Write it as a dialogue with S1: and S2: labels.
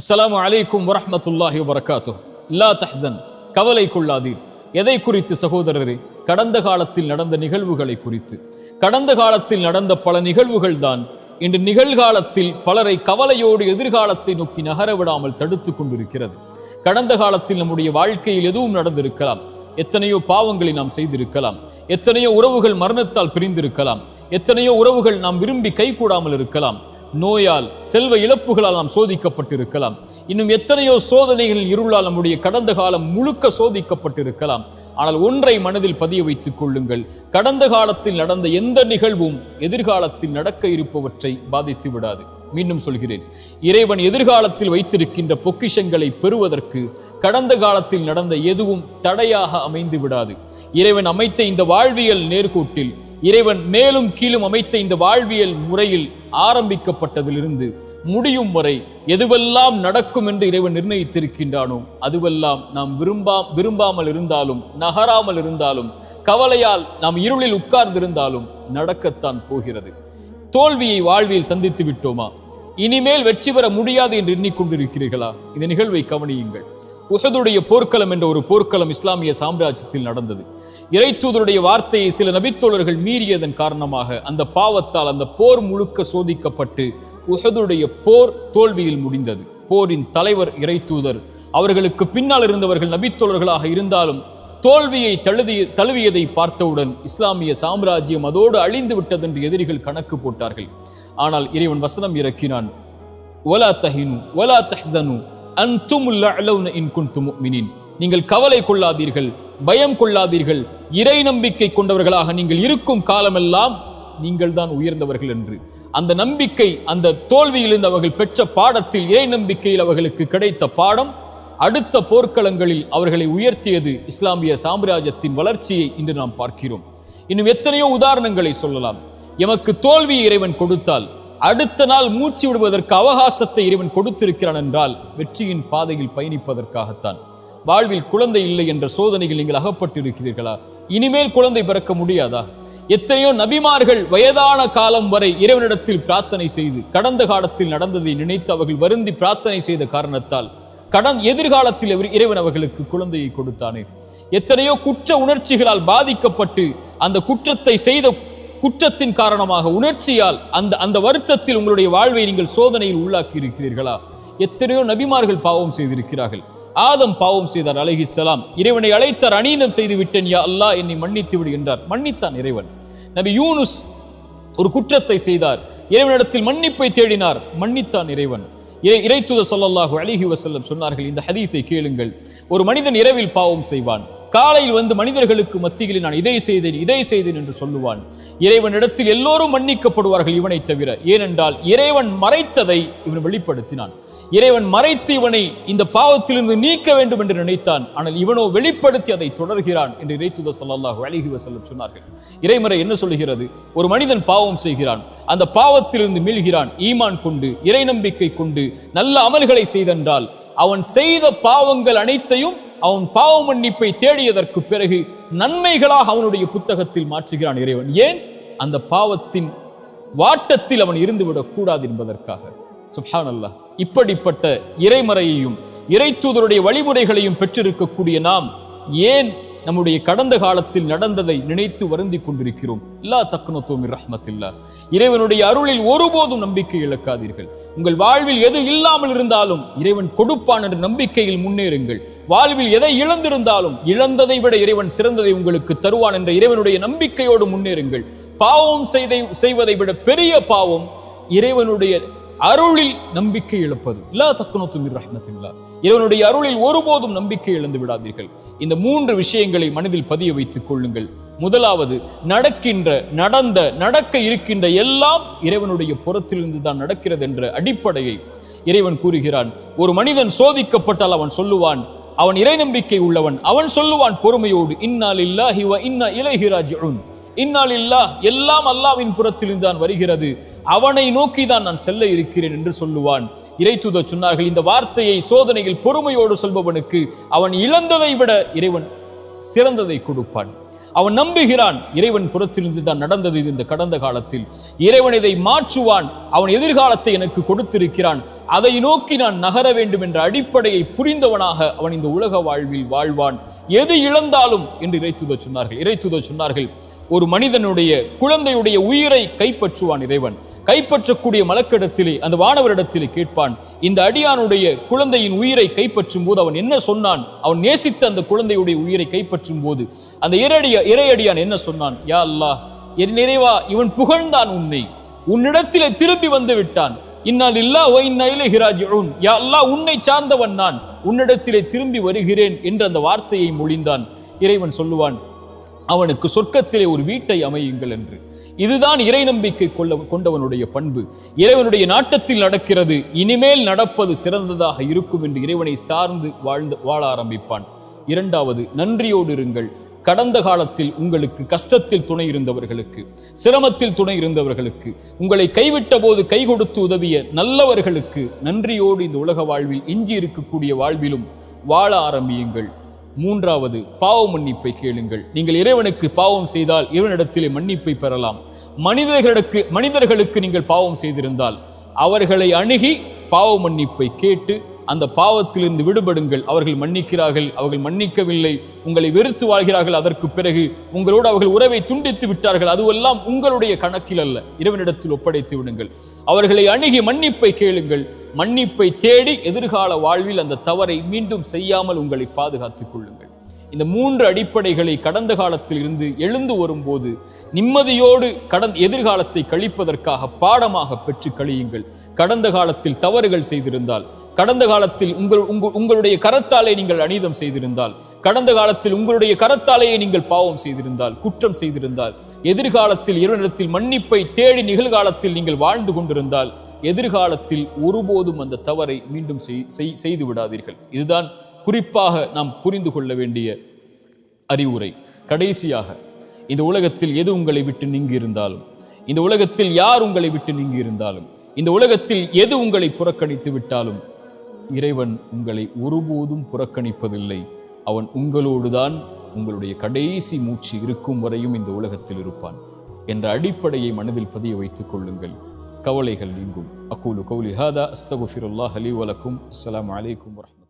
S1: அஸ்ஸலாமு அலைக்கும் வரஹ்மத்துல்லாஹி வபரகாத்துஹ். லா தஹ்சன், கவலை கொள்ளாதீர். எதை குறித்து சகோதரரே? கடந்த காலத்தில் நடந்த நிகழ்வுகளை குறித்து. கடந்த காலத்தில் நடந்த பல நிகழ்வுகள் தான் இன்று நிகழ்காலத்தில் பலரை கவலையோடு எதிர்காலத்தை நோக்கி நகர விடாமல் தடுத்து கொண்டிருக்கிறது. கடந்த காலத்தில் நம்முடைய வாழ்க்கையில் எதுவும் நடந்திருக்கலாம். எத்தனையோ பாவங்களை நாம் செய்திருக்கலாம். எத்தனையோ உறவுகள் மரணத்தால் பிரிந்திருக்கலாம். எத்தனையோ உறவுகள் நாம் விரும்பி கைகூடாமல் இருக்கலாம். நோயால், செல்வ இழப்புகளால் நாம் சோதிக்கப்பட்டிருக்கலாம். இன்னும் எத்தனையோ சோதனைகள் இருளால் நம்முடைய கடந்த காலம் முழுக்க சோதிக்கப்பட்டிருக்கலாம். ஆனால் ஒன்றை மனதில் பதிய வைத்துக் கொள்ளுங்கள், கடந்த காலத்தில் நடந்த எந்த நிகழ்வும் எதிர்காலத்தில் நடக்க இருப்பவற்றை பாதித்து விடாது. மீண்டும் சொல்கிறேன், இறைவன் எதிர்காலத்தில் வைத்திருக்கின்ற பொக்கிஷங்களை பெறுவதற்கு கடந்த காலத்தில் நடந்த எதுவும் தடையாக அமைந்து விடாது. இறைவன் அமைத்த இந்த வாழ்வியல் நேர்கோட்டில், இறைவன் மேலும் கீழும் அமைத்த இந்த வாழ்வியல் முறையில் ஆரம்பிக்கப்பட்டதிலிருந்து முடியும் வரை எதுவெல்லாம் நடக்கும் என்று இறைவன் நிர்ணயித்திருக்கின்றானோ அதுவெல்லாம் நாம் விரும்பாமல் இருந்தாலும், நகராமல் இருந்தாலும், கவலையால் நாம் இருளில் உட்கார்ந்திருந்தாலும் நடக்கத்தான் போகிறது. தோல்வியை வாழ்வியில் சந்தித்து விட்டோமா? இனிமேல் வெற்றி பெற முடியாது என்று எண்ணிக்கொண்டிருக்கிறீர்களா? இந்த நிகழ்வை கவனியுங்கள். உஹதுடைய போர்க்களம் என்ற ஒரு போர்க்களம் இஸ்லாமிய சாம்ராஜ்யத்தில் நடந்தது. இறைத்தூதருடைய வார்த்தையை சில நபித்தோழர்கள் மீறியதன் காரணமாக அந்த பாவத்தால் அந்த போர் முழுக்க சோதிக்கப்பட்டு உஹதுடைய போர் தோல்வியில் முடிந்தது. போரின் தலைவர் இறைத்தூதர், அவர்களுக்கு பின்னால் இருந்தவர்கள் நபித்தோழர்களாக இருந்தாலும் தோல்வியை தழுவியதை பார்த்தவுடன் இஸ்லாமிய சாம்ராஜ்யம் அதோடு அழிந்து விட்டது என்று எதிரிகள் கணக்கு போட்டார்கள். ஆனால் இறைவன் வசனம் இறக்கினான், வலா தஹினு வலா தஹ்சனு அன்துமுல் அலௌன இன் குன்தும் முஃமினீன். நீங்கள் கவலை கொள்ளாதீர்கள், பயம் கொள்ளாதீர்கள், இறை நம்பிக்கை கொண்டவர்களாக நீங்கள் இருக்கும் காலமெல்லாம் நீங்கள் தான் உயர்ந்தவர்கள் என்று. அந்த நம்பிக்கை, அந்த தோல்வியிலிருந்து அவர்கள் பெற்ற பாடத்தில், இறை நம்பிக்கையில் அவர்களுக்கு கிடைத்த பாடம் அடுத்த போர்க்களங்களில் அவர்களை உயர்த்தியது. இஸ்லாமிய சாம்ராஜ்யத்தின் வளர்ச்சியை இன்று நாம் பார்க்கிறோம். இன்னும் எத்தனையோ உதாரணங்களை சொல்லலாம். எமக்கு தோல்வியை இறைவன் கொடுத்தால் அடுத்த நாள் மூச்சு விடுவதற்கு அவகாசத்தை இறைவன் கொடுத்திருக்கிறான் என்றால் வெற்றியின் பாதையில் பயணிப்பதற்காகத்தான். வாழ்வில் குழந்தை இல்லை என்ற சோதனையில் நீங்கள் அகப்பட்டிருக்கிறீர்களா? இனிமேல் குழந்தை பிறக்க முடியாதா? எத்தனையோ நபிமார்கள் வயதான காலம் வரை இறைவனிடத்தில் பிரார்த்தனை செய்து கடந்த காலத்தில் நடந்ததை நினைத்து அவர்கள் வருந்தி பிரார்த்தனை செய்த காரணத்தால் எதிர்காலத்தில் இறைவன் அவர்களுக்கு குழந்தையை கொடுத்தானே. எத்தனையோ குற்ற உணர்ச்சிகளால் பாதிக்கப்பட்டு அந்த குற்றத்தை செய்த குற்றத்தின் காரணமாக உணர்ச்சியால் அந்த வருத்தத்தில் உங்களுடைய வாழ்வை நீங்கள் சோதனையில் உள்ளாக்கி இருக்கிறீர்களா? எத்தனையோ நபிமார்கள் பாவம் செய்திருக்கிறார்கள். ஆதம் பாவம் செய்தார் அலைஹிஸ்ஸலாம். இறைவனை அழைத்தார், அநீதம் செய்து விட்டேன் யா அல்லாஹ், என்னை மன்னித்து விடு என்றார். மன்னித்தான் இறைவன். நபி யூனுஸ் ஒரு குற்றத்தை செய்தார், இறைவனிடத்தில் மன்னிப்பை தேடினார், மன்னித்தான் இறைவன். இறைத்தூதர் ஸல்லல்லாஹு அலைஹி வஸல்லம் சொன்னார்கள், இந்த ஹதீஸை கேளுங்கள். ஒரு மனிதன் இரவில் பாவம் செய்வான், காலையில் வந்து மனிதர்களுக்கு மத்தியில் நான் இதை செய்தேன் என்று சொல்லுவான். இறைவனிடத்தில் எல்லோரும் மன்னிக்கப்படுவார்கள் இவனை தவிர. ஏனென்றால் இறைவன் மறைத்ததை இவன் வெளிப்படுத்தினான். இறைவன் மறைத்து இவனை இந்த பாவத்திலிருந்து நீக்க வேண்டும் என்று நினைத்தான். ஆனால் இவனோ வெளிப்படுத்தி அதை தொடர்கிறான் என்று இறைத்தூதர் ஸல்லல்லாஹு அலைஹி வஸல்லம் சொன்னார்கள். இறைமறை என்ன சொல்லுகிறது? ஒரு மனிதன் பாவம் செய்கிறான், அந்த பாவத்திலிருந்து மீள்கிறான், ஈமான் கொண்டு, இறை நம்பிக்கை கொண்டு, நல்ல அமல்களை செய்தென்றால் அவன் செய்த பாவங்கள் அனைத்தையும் அவன் பாவ மன்னிப்பை தேடியதற்கு பிறகு நன்மைகளாக அவனுடைய புத்தகத்தில் மாற்றுகிறான் இறைவன். ஏன்? அந்த பாவத்தின் வாட்டத்தில் அவன் இருந்துவிடக் கூடாது என்பதற்காக. சுப்ஹானல்லாஹ். இப்படிப்பட்ட இறைமறையையும் இறைத்தூதருடைய வழிமுறைகளையும் பெற்றிருக்கக்கூடிய நாம் ஏன் நம்முடைய கடந்த காலத்தில் நடந்ததை நினைத்து வருந்தி கொண்டிருக்கிறோம்? லா தக்னது மின் ரஹ்மத்தில்லாஹ். இறைவனுடைய அருளில் ஒருபோதும் நம்பிக்கை இழக்காதீர்கள். உங்கள் வாழ்வில் எது இல்லாமல் இருந்தாலும் இறைவன் கொடுப்பான் என்ற நம்பிக்கையில் முன்னேறுங்கள். வாழ்வில் எதை இழந்திருந்தாலும் இழந்ததை விட இறைவன் சிறந்ததை உங்களுக்கு தருவான் என்ற இறைவனுடைய நம்பிக்கையோடு முன்னேறுங்கள். பாவம் செய்வதை விட பெரிய பாவம் இறைவனுடைய அருளில் நம்பிக்கை இழப்பது. லா தக்னது மின் ரஹ்மத்தில்லாஹ். இறைவனுடைய அருளில் ஒருபோதும் நம்பிக்கை இழந்து விடாதீர்கள். இந்த 3 விஷயங்களை மனதில் பதிய வைத்துக் கொள்ளுங்கள். முதலாவது, நடக்க இருக்கின்ற எல்லாம் இறைவனுடைய புறத்திலிருந்து தான் நடக்கிறது என்ற அடிப்படையை இறைவன் கூறுகிறான். ஒரு மனிதன் சோதிக்கப்பட்டால் அவன் சொல்லுவான், அவன் இறை நம்பிக்கை உள்ளவன், அவன் சொல்லுவான் பொறுமையோடு, இன்னா லில்லாஹி வ இன்னா இலைஹி ராஜிஊன். இன்னா லில்லாஹ், எல்லாம் அல்லாஹ்வின் புறத்திலிருந்து தான் வருகிறது, அவனை நோக்கி தான் நான் செல்ல இருக்கிறேன் என்று சொல்லுவான். இறைத்தூதர் சொன்னார்கள், இந்த வார்த்தையை சோதனையில் பொறுமையோடு சொல்பவனுக்கு அவன் இழந்ததை விட இறைவன் சிறந்ததை கொடுப்பான். அவன் நம்புகிறான், இறைவன் புறத்திலிருந்து தான் நடந்தது இந்த கடந்த காலத்தில், இறைவன் இதை மாற்றுவான், அவன் எதிர்காலத்தை எனக்கு கொடுத்திருக்கிறான், அதை நோக்கி நான் நகர வேண்டும் என்ற அடிப்படையை புரிந்தவனாக அவன் இந்த உலக வாழ்வில் வாழ்வான், எது இழந்தாலும் என்று இறைத்தூதர் சொன்னார்கள். ஒரு மனிதனுடைய குழந்தையுடைய உயிரை கைப்பற்றுவான் இறைவன். கைப்பற்றக்கூடிய மலக்கிடத்திலே அந்த வானவரிடத்திலே கேட்பான், இந்த அடியானுடைய குழந்தையின் உயிரை கைப்பற்றும் போது அவன் என்ன சொன்னான்? அவன் நேசித்த அந்த குழந்தையுடைய உயிரை கைப்பற்றும் போது அந்த இறையடியான் என்ன சொன்னான்? யா அல்லாஹ், என் நிறைவா, இவன் புகழ்ந்தான் உன்னை, உன்னிடத்திலே திரும்பி வந்து விட்டான். இன்னா லில்லாஹி வ இன்னா இலைஹி ராஜிஊன். யா அல்லாஹ், உன்னை சார்ந்தவன் நான், உன்னிடத்திலே திரும்பி வருகிறேன் என்ற அந்த வார்த்தையை மொழிந்தான். இறைவன் சொல்லுவான், அவனுக்கு சொர்க்கத்திலே ஒரு வீட்டை அமையுங்கள் என்று. இதுதான் இறை நம்பிக்கை கொண்டவனுடைய பண்பு. இறைவனுடைய நாட்டத்தில் நடக்கிறது, இனிமேல் நடப்பது சிறந்ததாக இருக்கும் என்று இறைவனை சார்ந்து வாழ ஆரம்பிப்பான். இரண்டாவது, நன்றியோடு இருங்கள். கடந்த காலத்தில் உங்களுக்கு கஷ்டத்தில் துணை இருந்தவர்களுக்கு, சிரமத்தில் துணை இருந்தவர்களுக்கு, உங்களை கைவிட்ட போது கை கொடுத்து உதவிய நல்லவர்களுக்கு நன்றியோடு இந்த உலக வாழ்வில், எஞ்சி இருக்கக்கூடிய வாழ்விலும் வாழ ஆரம்பியுங்கள். மூன்றாவது, பாவ மன்னிப்பை கேளுங்கள். நீங்கள் இறைவனுக்கு பாவம் செய்தால் இறைவனிடத்திலே மன்னிப்பை பெறலாம். மனிதர்களுக்கு நீங்கள் பாவம் செய்திருந்தால் அவர்களை அணுகி பாவ மன்னிப்பை கேட்டு அந்த பாவத்திலிருந்து விடுபடுங்கள். அவர்கள் மன்னிக்கிறார்கள், அவர்கள் மன்னிக்கவில்லை, உங்களை வெறுத்து வாழ்கிறார்கள், அதற்கு பிறகு உங்களோடு அவர்கள் உறவை துண்டித்து விட்டார்கள், அதுவெல்லாம் உங்களுடைய கணக்கில் அல்ல, இறைவனிடத்தில் ஒப்படைத்து விடுங்கள். அவர்களை அணுகி மன்னிப்பை கேளுங்கள். மன்னிப்பை தேடி எதிர்கால வாழ்வில் அந்த தவறை மீண்டும் செய்யாமல் உங்களை பாதுகாத்துக் கொள்ளுங்கள். இந்த மூன்று அடிப்படைகளை கடந்த காலத்தில் இருந்து எழுந்து வரும்போது நிம்மதியோடு எதிர்காலத்தை கழிப்பதற்காக பாடமாக பெற்று கழியுங்கள். கடந்த காலத்தில் தவறுகள் செய்திருந்தால், கடந்த காலத்தில் உங்களுடைய கரத்தாலே நீங்கள் அநீதம் செய்திருந்தால், கடந்த காலத்தில் உங்களுடைய கரத்தாலேயே நீங்கள் பாவம் செய்திருந்தால், குற்றம் செய்திருந்தால், எதிர்காலத்தில் இறைவனிடத்தில் மன்னிப்பை தேடி நிகழ்காலத்தில் நீங்கள் வாழ்ந்து கொண்டிருந்தால், எதிர்காலத்தில் ஒருபோதும் அந்த தவறை மீண்டும் செய்து விடாதீர்கள். இதுதான் குறிப்பாக நாம் புரிந்து கொள்ள வேண்டிய அறிவுரை. கடைசியாக, இந்த உலகத்தில் எது உங்களை விட்டு நீங்கி இருந்தாலும், இந்த உலகத்தில் யார் உங்களை விட்டு நீங்கி இருந்தாலும், இந்த உலகத்தில் எது உங்களை புறக்கணித்து விட்டாலும், இறைவன் உங்களை ஒருபோதும் புறக்கணிப்பதில்லை. அவன் உங்களோடுதான் உங்களுடைய கடைசி மூச்சு இருக்கும் வரையும் இந்த உலகத்தில் இருப்பான் என்ற அடிப்படையை மனதில் பதிய வைத்துக் கொள்ளுங்கள். கவலைகள் நீங்கும். அகூலு கௌலி ஹாதா அஸ்தகுஃபிருல்லாஹ் லி வ லக்கும். அஸ்ஸலாமு அலைக்கும் வரஹ்மத்துல்லாஹி.